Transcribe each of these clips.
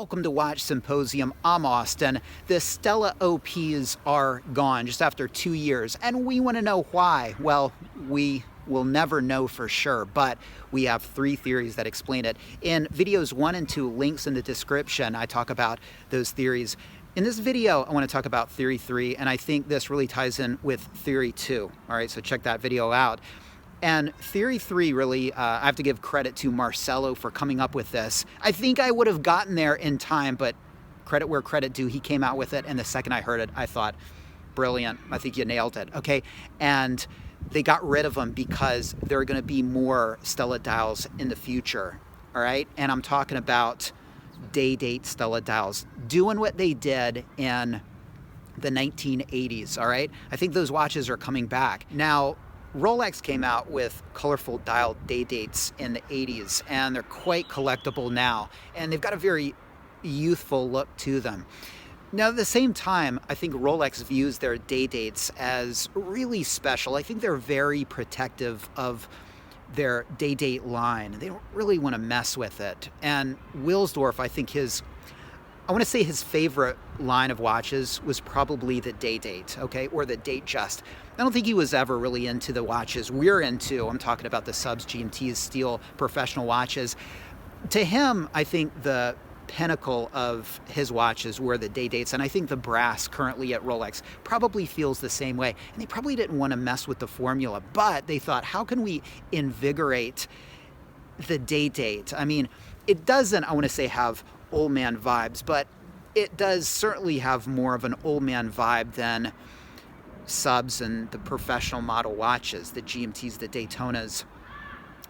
Welcome to Watch Symposium. I'm Austin. The Stella OPs are gone just after 2 years, and we want to know why. Well, we will never know for sure, but we have 3 theories that explain it. In videos 1 and 2, links in the description, I talk about those theories. In this video, I want to talk about theory 3, and I think this really ties in with theory 2. All right, so check that video out. And theory 3, really, I have to give credit to Marcelo for coming up with this. I think I would have gotten there in time, but credit where credit due, he came out with it, and the second I heard it, I thought, brilliant, I think you nailed it, okay? And they got rid of them because there are gonna be more Stella dials in the future, all right? And I'm talking about day-date Stella dials, doing what they did in the 1980s, all right? I think those watches are coming back. Now, Rolex came out with colorful dial day dates in the 80s, and they're quite collectible now, and they've got a very youthful look to them. Now, at the same time, I think Rolex views their day dates as really special. I think they're very protective of their day date line. They don't really want to mess with it. And Wilsdorf, I think I want to say his favorite line of watches was probably the day-date, okay, or the date-just. I don't think he was ever really into the watches we're into. I'm talking about the subs, GMTs, steel, professional watches. To him, I think the pinnacle of his watches were the day-dates, and I think the brass currently at Rolex probably feels the same way. And they probably didn't want to mess with the formula, but they thought, how can we invigorate the day-date? I mean, it doesn't, I want to say, have old man vibes, but it does certainly have more of an old man vibe than subs and the professional model watches, the GMTs, the Daytonas,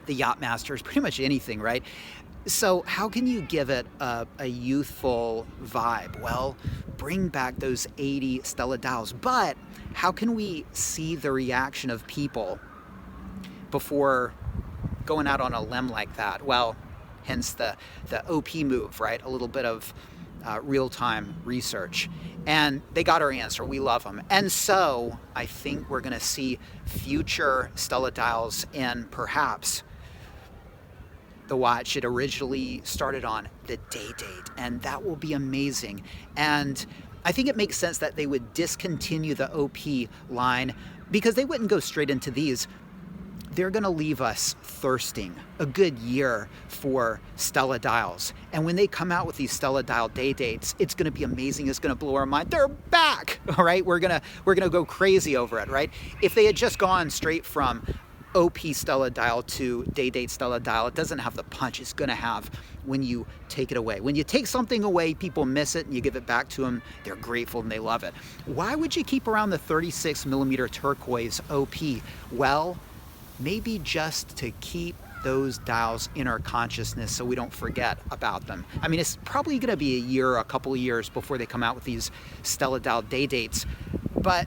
the Yachtmasters, pretty much anything, right? So how can you give it a youthful vibe? Well, bring back those 80 Stella dials, but how can we see the reaction of people before going out on a limb like that? Well, hence the OP move, right? A little bit of real-time research. And they got our answer. We love them. And so I think we're going to see future Stella dials in perhaps the watch it originally started on, the day-date. And that will be amazing. And I think it makes sense that they would discontinue the OP line because they wouldn't go straight into these. They're going to leave us thirsting a good year for Stella dials. And when they come out with these Stella dial day dates, it's going to be amazing. It's going to blow our mind. They're back, all right? We're going to go crazy over it, right? If they had just gone straight from OP Stella dial to day-date Stella dial, it doesn't have the punch it's going to have when you take it away. When you take something away, people miss it, and you give it back to them, they're grateful and they love it. Why would you keep around the 36mm turquoise OP? Well, maybe just to keep those dials in our consciousness so we don't forget about them. I mean, it's probably going to be a year, a couple of years before they come out with these Stella dial day dates, but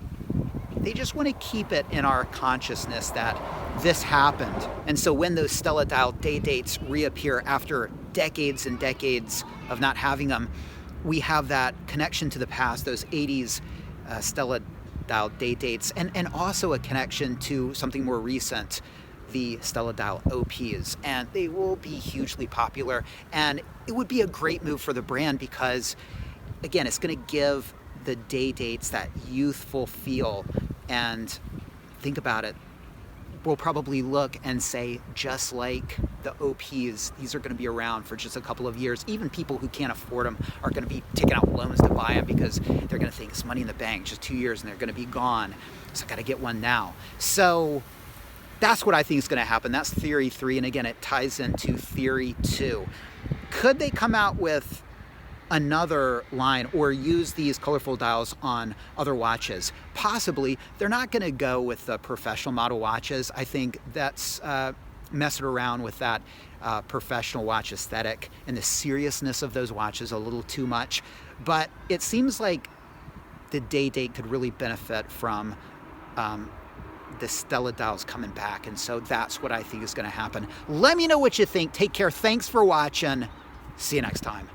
they just want to keep it in our consciousness that this happened. And so when those Stella dial day dates reappear after decades and decades of not having them, we have that connection to the past, those 80s Stella dial day dates, and also a connection to something more recent, the Stella dial OPs, and they will be hugely popular. And it would be a great move for the brand because, again, it's going to give the day dates that youthful feel. And think about it, we'll probably look and say, just like the OPs, these are going to be around for just a couple of years. Even people who can't afford them are going to be taking out loans to buy them because they're going to think it's money in the bank, just 2 years and they're going to be gone. So I got to get one now. So that's what I think is going to happen. That's theory 3. And again, it ties into theory 2. Could they come out with another line or use these colorful dials on other watches? Possibly. They're not going to go with the professional model watches. I think that's messing around with that professional watch aesthetic and the seriousness of those watches a little too much. But it seems like the day-date could really benefit from the Stella dials coming back. And so that's what I think is going to happen. Let me know what you think. Take care. Thanks for watching. See you next time.